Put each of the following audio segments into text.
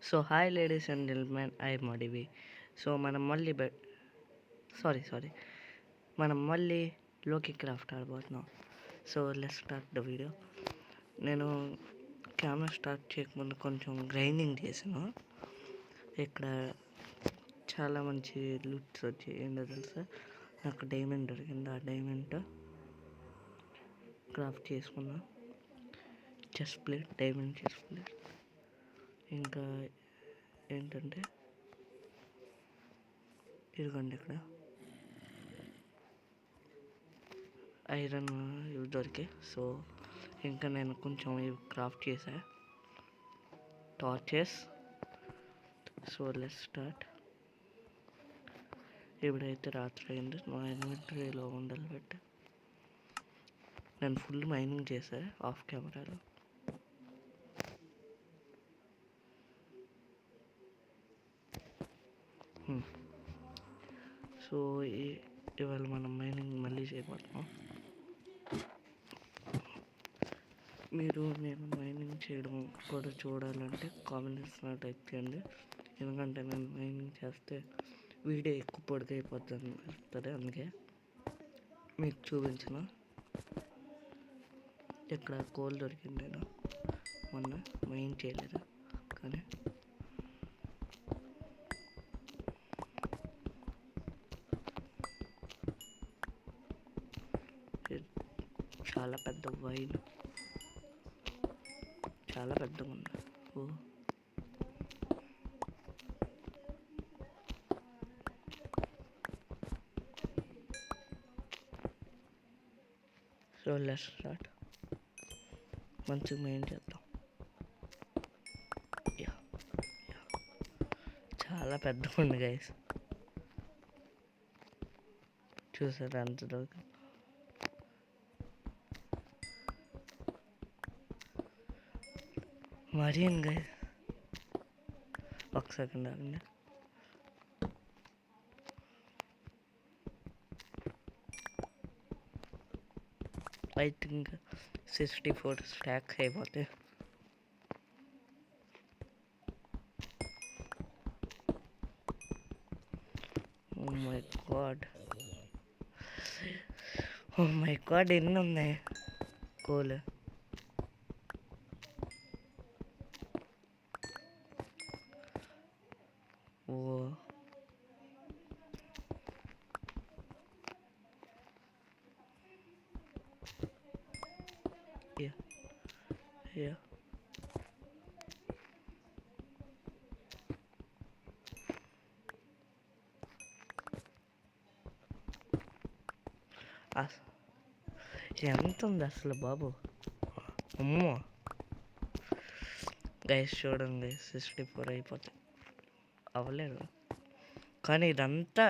So hi ladies and gentlemen, I మడివి. So మనం మళ్ళీ సారీ మనం మళ్ళీ లోకి క్రాఫ్ట్ ఆడబోతున్నాం. So let's start the video. నేను కెమెరా స్టార్ట్ చేయకముందు కొంచెం గ్రైండింగ్ చేశాను. ఇక్కడ చాలా మంచి లూట్స్ వచ్చి ఏంటో తెలుసా, నాకు డైమండ్ దొరికింది. ఆ డైమండ్ క్రాఫ్ట్ చేసుకున్నా. Chest plate, diamond chest plate. ఇంకా ఏంటంటే ఇదిగోండి, ఇక్కడ ఐరన్ ఇవి దొరికాయి. సో ఇంకా నేను కొంచెం ఇవి క్రాఫ్ట్ చేసా, టార్చెస్. So let's start. ఇప్పుడైతే రాత్రి అయింది. నా ఇన్వెంటరీలో ఉండాలి పెట్టి నేను ఫుల్ మైనింగ్ చేసా ఆఫ్ కెమెరాలో. సో ఇవాళ మనం మైనింగ్ మళ్ళీ చేయబోతున్నాం. మీరు నేను మైనింగ్ చేయడం కూడా చూడాలంటే కామెంట్స్లో టైప్ చేయండి. ఎందుకంటే నేను మైనింగ్ చేస్తే వీడియో ఎక్కువ పొడిగైపోతుంది వస్తుంది. అందుకే మీకు చూపించిన. ఇక్కడ కోల్ దొరికింది. నేను మొన్న మైన్ చేయలేదు, కానీ చాలా పెద్ద వైన్, చాలా పెద్దగా ఉంది. So let's start. మంచిగా మెయిన్ చేద్దాం. చాలా పెద్దగా ఉంది గైస్, చూసారా అంత దొరికి. మరీ గైస్ ఒక సెకండ్ ఆగండి. ఐ థింక్ 64 స్టాక్స్ అయిపోతాయి. ఓ మై గాడ్ ఎన్ని ఉన్నాయి కోల్. ఓ యా ఎంత ఉంది అసలు బాబు, అమ్మో. గైస్ చూడండి, 64 అయిపోతాయి. అవ్వలేదు, కానీ ఇదంతా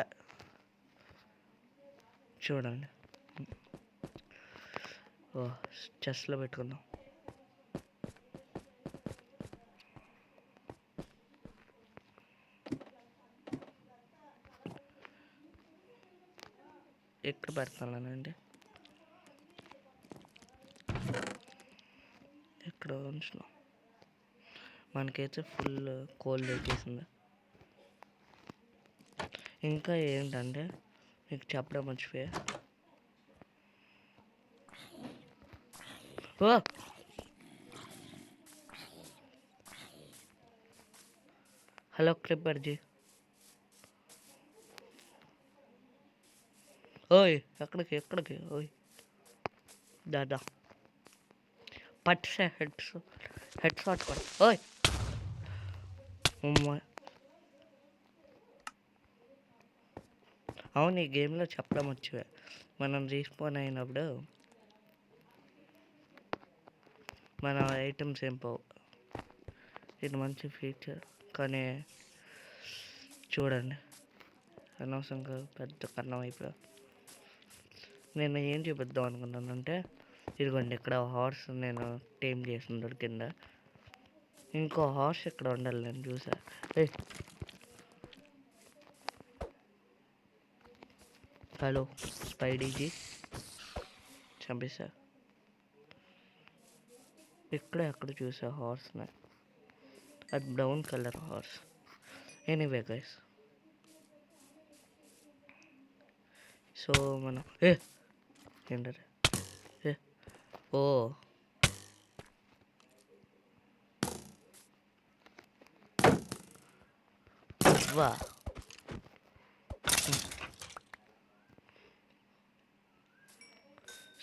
చూడండి. ఓ చెస్ట్లో పెట్టుకుందాం. ఎక్కడ పెడతానండి, ఎక్కడ ఉంచున్నాం. మనకైతే ఫుల్ కోల్డ్ వచ్చేసింది. ఇంకా ఏంటంటే మీకు చెప్పడం మర్చిపోయా. ఓ హలో క్రిప్పర్జీ, ఓయ్ ఎక్కడికి ఓయ్ దాదా పట్సే హెడ్ షాట్ కొడ. ఓయ్ అవును, ఈ గేమ్లో చెప్పడం వచ్చే, మనం రీస్పాన్ అయినప్పుడు మన ఐటమ్స్ ఏం పోవు. ఇది మంచి ఫీచర్, కానీ చూడండి అనవసరంగా పెద్ద కన్నం అయిపోయా. నేను ఏం చూపిద్దాం అనుకున్నానంటే, ఇదిగోండి ఇక్కడ హార్స్ నేను టేమ్ చేసిన దొరికిందా. ఇంకో హార్స్ ఇక్కడ ఉండాలి, నేను చూసా. హలో స్పైడీజీ, చంపేసా. ఎక్కడ చూసా హార్స్ని. అది brown colour horse. Anyway guys, so మనం ఏంటది ఏ ఓ వా.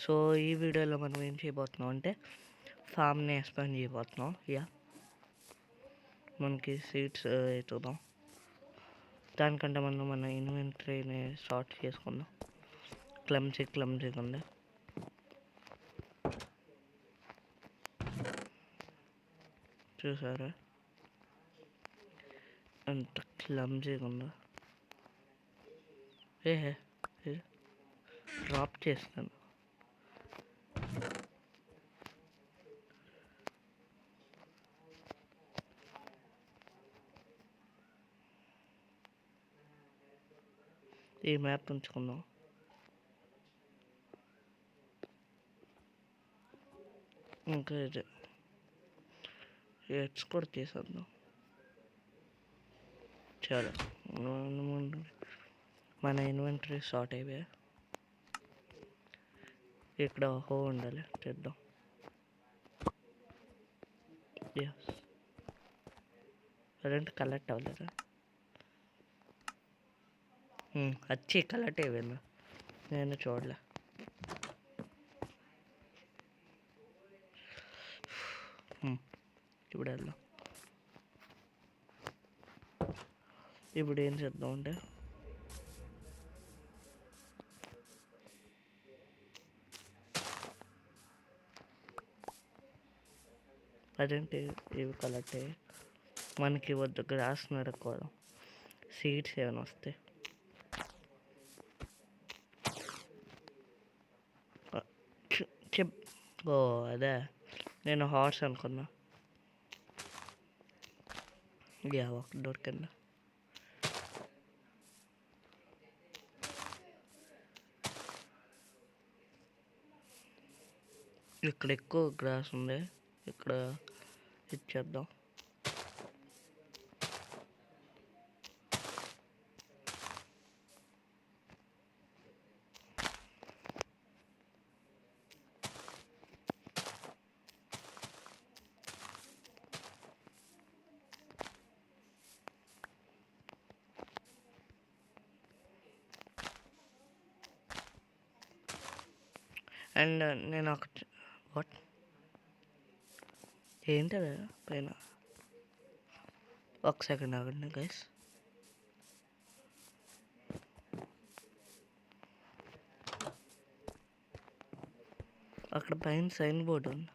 సో ఈ వీడియోలో మనం ఏం చేయబోతున్నాం అంటే ఫామ్ని ఎక్స్పాండ్ చేయబోతున్నాం. మనకి సీట్స్ అవుతుందాం. దానికంటే మన ఇన్వెంటరీని స్టార్ట్ చేసుకుందాం. క్లమ్జీగా ఉంది. చూసారా ఎంత క్లమ్జీగా ఉందో. డ్రాప్ చేస్తాను. ఈ మ్యాప్ ఉంచుకుందాం. ఇంకా ఇది ఎక్స్పోర్ట్ చేసేద్దాం. చాలా మన ఇన్వెంటరీ షార్ట్ అయిపోయా. ఇక్కడ హో ఉండాలి, చేద్దాం. అదేంటి కలెక్ట్ అవ్వలేదా? వచ్చి కలెక్ట్ అయిపోయిందా? నేను చూడలే. ఇప్పుడు వెళ్దాం. ఇప్పుడు ఏం చేద్దాం అంటే అదేంటి ఇవి కలెక్ట్ అయ్యి మనకి వద్దు. గ్రాస్ నరుక్కోవడం, సీడ్స్ ఏమైనా వస్తాయి. ఓ అదే, నేను హార్స్ అనుకున్నా. ఒక దొరికిందా? ఇక్కడ ఎక్కువ గ్రాస్ ఉంది, ఇక్కడ ఇచ్చేద్దాం. అండ్ నేను ఒక వాట్ ఏంటది పైన? ఒక సెకండ్ ఆగండి గైస్. అక్కడ పైన సైన్ బోర్డు ఉంది.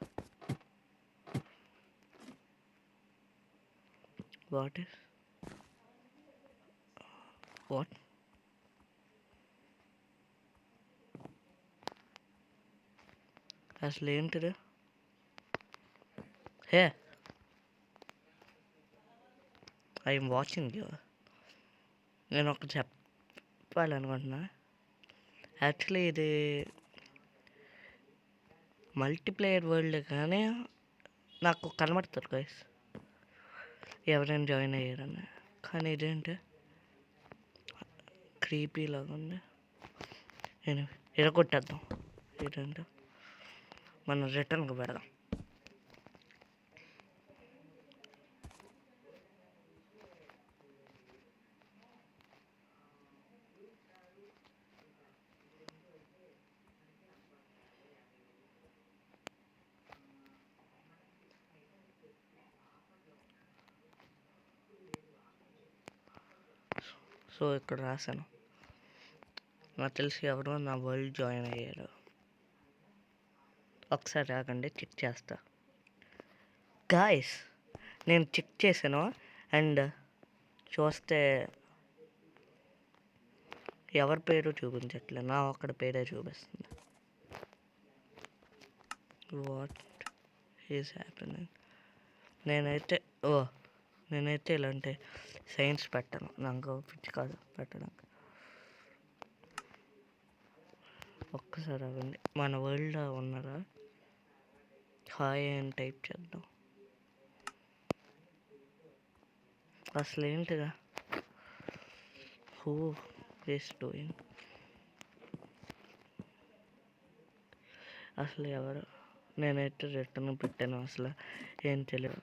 వాట్ అసలు ఏంటిది? I'm watching you. నేను ఒక చెప్పాలనుకుంటున్నా. యాక్చువల్లీ ఇది మల్టీప్లేయర్ వరల్డ్, కానీ నాకు కనబడుతుంది గైస్ ఎవరైనా జాయిన్ అయ్యారని. కానీ ఇదేంటి క్రీపీ లాగా ఉంది. నేను ఎరగొట్టేద్దాం. ఏంటంటే మనం రిటర్న్కి పెడదాం. సో ఇక్కడ రాశాను. నాకు తెలిసి ఎవరో నా వరల్డ్ జాయిన్ అయ్యారు. ఒకసారి ఆగండి, చెక్ చేస్తా. గాయస్, నేను చెక్ చేశాను అండ్ చూస్తే ఎవరి పేరు చూపించట్లే, నా ఒక్కడి పేరే చూపిస్తుంది. What is happening? నేనైతే ఇలాంటి సైన్స్ పెట్టను, నాకు పిచ్చి కాదు పెట్టడానికి. ఒక్కసారి అవ్వండి. మన వరల్డ్లో ఉన్నారా? హాయ్ అని టైప్ చేద్దాం. అసలు ఏంటిగా హూ ఈస్ డూయింగ్ అసలు ఎవరు నేనైతే రిటర్న్ పెట్టాను అసలు ఏం తెలియదు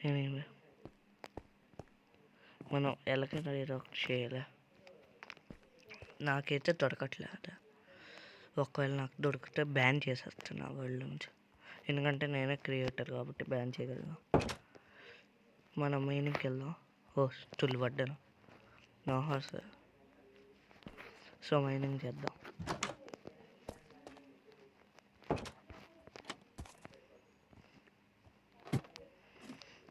ఏమేమి మనం ఎలాగైనా ఏదో ఒకటి చేయాలి నాకైతే దొరకట్లేదు ఒకవేళ నాకు దొరికితే బ్యాన్ చేసేస్తాను నా వరల్డ్ నుంచి ఎందుకంటే నేనే క్రియేటర్ కాబట్టి బ్యాన్ చేయగలను మనం మైనింగ్కి వెళ్దాం ఓ తుల్లి పడ్డాను నా హార్స్ సో మైనింగ్ చేద్దాం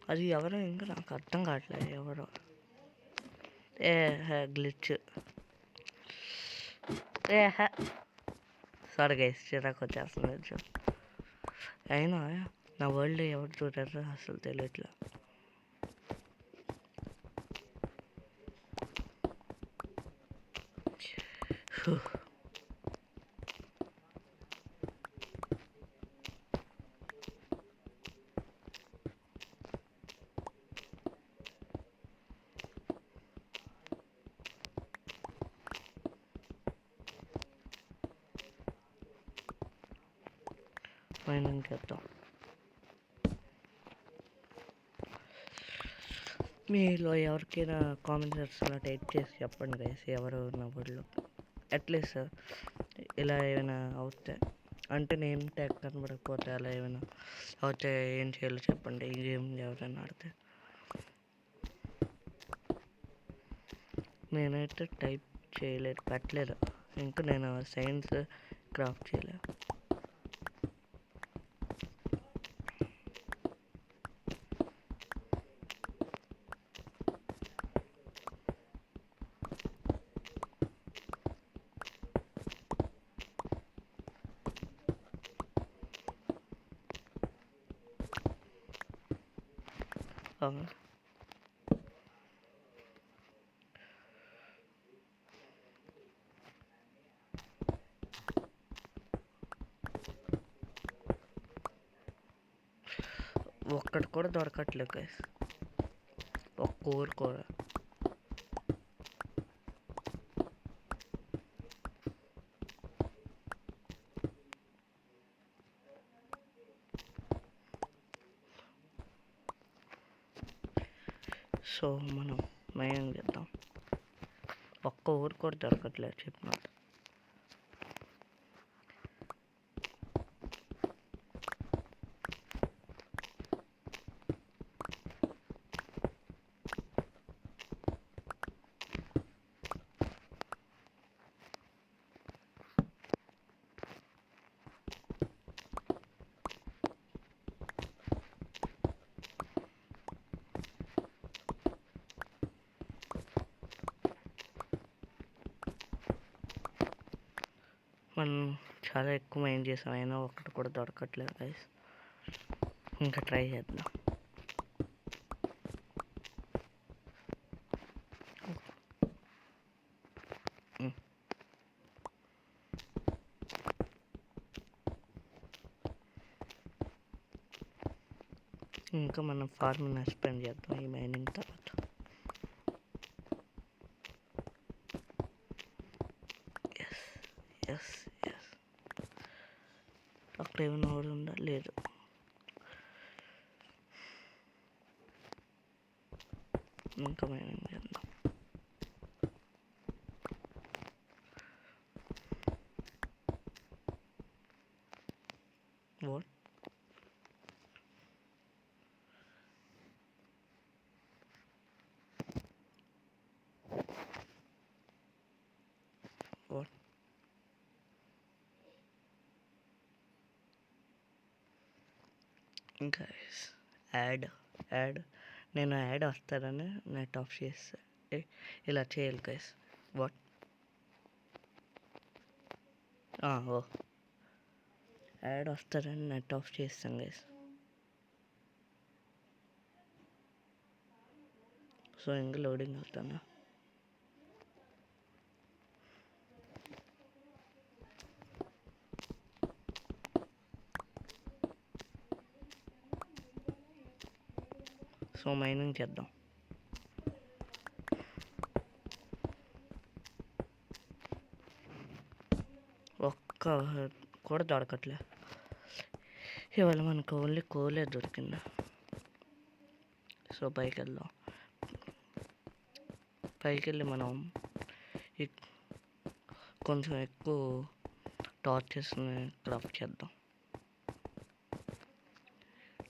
అది ఎవరో ఇంకా నాకు అర్థం కావట్లేదు ఎవరో గ్లిచ్ సారీ గైస్ చిరాకు వచ్చేస్తుంది అయినా నా వరల్డ్ ఎవరు చూడారో అసలు తెలియట్లే మైనింగ్ చేద్దాం మీలో ఎవరికైనా కామెంట్ సెక్షన్లో టైప్ చేసి చెప్పండి గైస్ ఎవరు నా ఊళ్ళో అట్లీస్ట్ ఇలా ఏమైనా అవుతాయి అంటే నేను ట్యాగ్ కనబడకపోతే అలా ఏమైనా అవుతే ఏం చేయాలో చెప్పండి ఈ గేమ్ ఎవరైనా ఆడితే నేనైతే టైప్ చేయలేదు పెట్టలేదు ఇంకా నేను సైన్స్ క్రాఫ్ట్ చేయలేదు ఒక్కటి కూడా దొరకట్లేదు గైస్ ఒక్క ఊరు కూడా సో మనం మైనింగ్ చేద్దాం ఒక్క ఊరు కూడా దొరకట్లేదు చెప్పిన మనం చాలా ఎక్కువ మైండ్ చేసాం అయినా ఒకటి కూడా దొరకట్లేదు గైస్ ఇంకా ట్రై చేద్దాం ఇంకా మనం ఫార్మింగ్ ఎక్స్పెండ్ చేద్దాం ఈ మైనింగ్ తర్వాత ఎస్ ఎస్ అక్కడ ఏమైనా ఊరు ఉందా లేదు ఇంకా మైనింగ్ చేద్దాం వాట్ వాట్ ఇంకా యాడ్ నేను యాడ్ వస్తానని నెట్ ఆఫ్ చేస్తే ఇలా చేయాలి గైస్ వాట్ ఓ యాడ్ వస్తారని నెట్ ఆఫ్ చేస్తాం గైస్ సో ఇంకా లోడింగ్ అవుతాను సో మైనింగ్ చేద్దాం. ఒక్క కూడా దొరకట్లే ఇవాళ, మనకు ఓన్లీ కోలే దొరికింది. సో పైకి వెళ్దాం. పైకి వెళ్ళి మనం కొంచెం ఎక్కువ టార్చెస్ని క్రాఫ్ట్ చేద్దాం.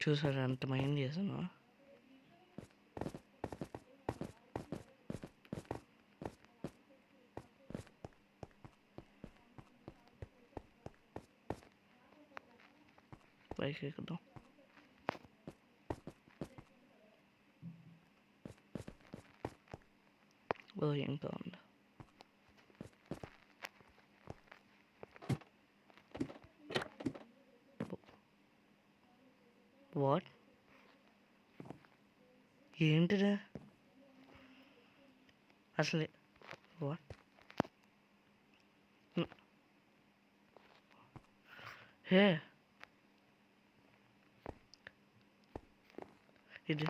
చూసారా ఎంత మైండ్ చేసాను. పైకి ఎక్కుదాం. ఓ ఇంకా ఉంది. వాట్ ఏంటిదా అసలు? వాట్ హే, ఇది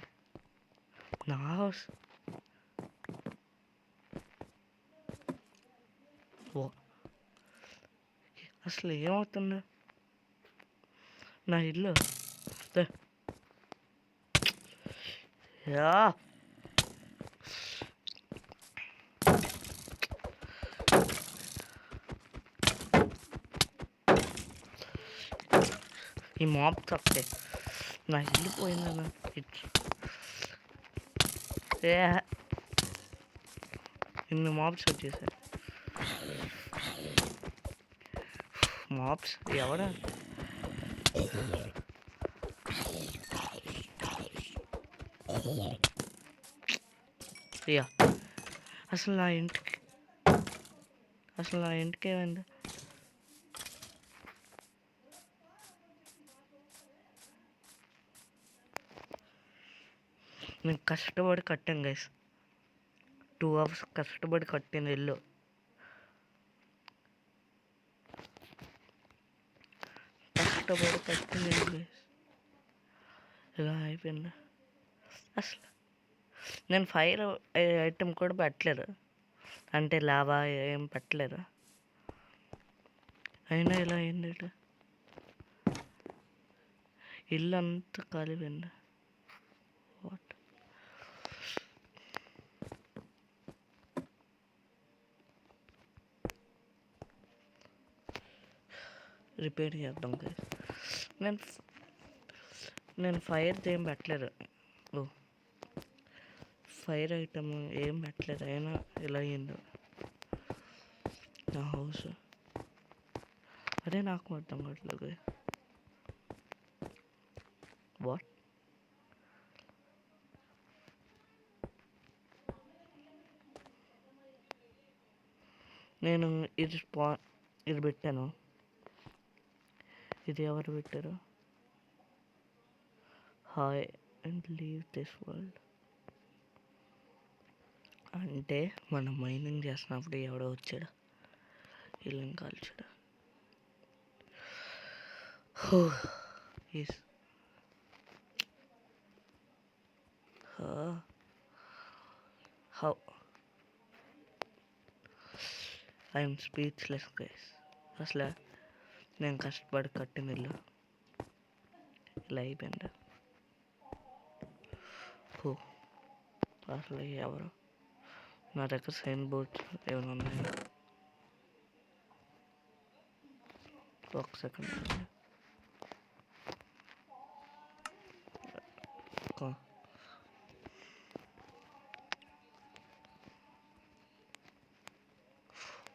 నా హౌస్. అసలు ఏమవుతుందా? నా ఇల్లు యా ఈ మాప్ తప్పే నా ఇల్లు పోయిందన్నా. ఇన్ని మాప్స్ వచ్చేసాయి. మాప్స్ ఎవడా? యా అసలు నా ఇంటికి ఏమైంది? నేను కష్టపడి కట్టాను గైస్, 2 hours కష్టపడి కట్టిన ఇల్లు. కష్టపడి కట్టిన ఇల్లు గైస్ ఇలా అయిపోయింది. అసలు నేను ఫైర్ ఐటెం కూడా పెట్టలేదు, అంటే లావా ఏం పెట్టలేదు. అయినా ఇలా అయింది. ఇల్లు అంతా కాలిపోయింది. వాట్ రిపేర్ చేద్దాం గైస్. నేను ఫైర్ ఏం పెట్టలేదు. ఓ ఫైర్ ఐటమ్ ఏం పెట్టలేదు, అయినా ఇలా అయింది నా హౌస్. అదే నాకు అర్థం కావట్లేదు. వాట్ నేను ఇది పెట్టాను. ఇది ఎవరు పెట్టారు? Hi and leave this world అంటే మనం మైనింగ్ చేస్తున్నప్పుడు ఎవడో వచ్చాడు, ఇల్లు కాల్చాడు. How I'm speechless guys. అసలు నేను కష్టపడి కట్టిన ఇల్లు ఇలా అయిపోయింది. అసలు ఎవరు? నా దగ్గర సైన్ బోర్డ్స్ ఏమైనా ఉన్నాయా? ఒక సెకండ్.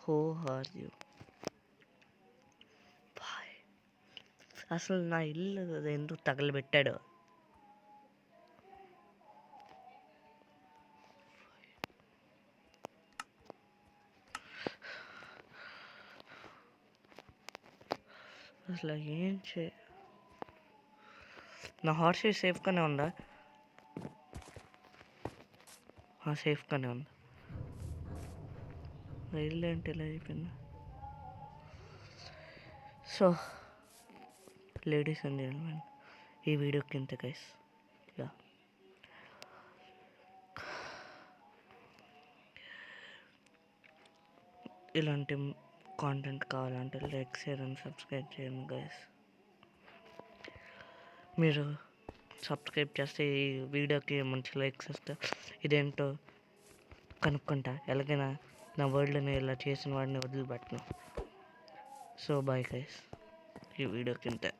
Who are you? అసలు నా ఇల్లు ఎందుకు తగలబెట్టాడు? అసలు ఏం నా హార్స్ సేఫ్గానే ఉందా? సేఫ్గానే ఉంది. నా ఇల్లు ఏంటి ఇలా అయిపోయింది? సో లేడీస్ అండ్ జెంట్మెన్, ఈ వీడియోకి ఇంత గైస్. ఇలాంటి కాంటెంట్ కావాలంటే లైక్ షేర్ అండ్ సబ్స్క్రైబ్ చేయండి గైస్. మీరు సబ్స్క్రైబ్ చేస్తే ఈ వీడియోకి మంచి లైక్స్ వస్తే ఇదేంటో కనుక్కుంటా. ఎలాగైనా నా వరల్డ్ని ఇలా చేసిన వాడిని వదిలిపెట్టను. సో బాయ్ గైస్, ఈ వీడియోకి ఇంతే.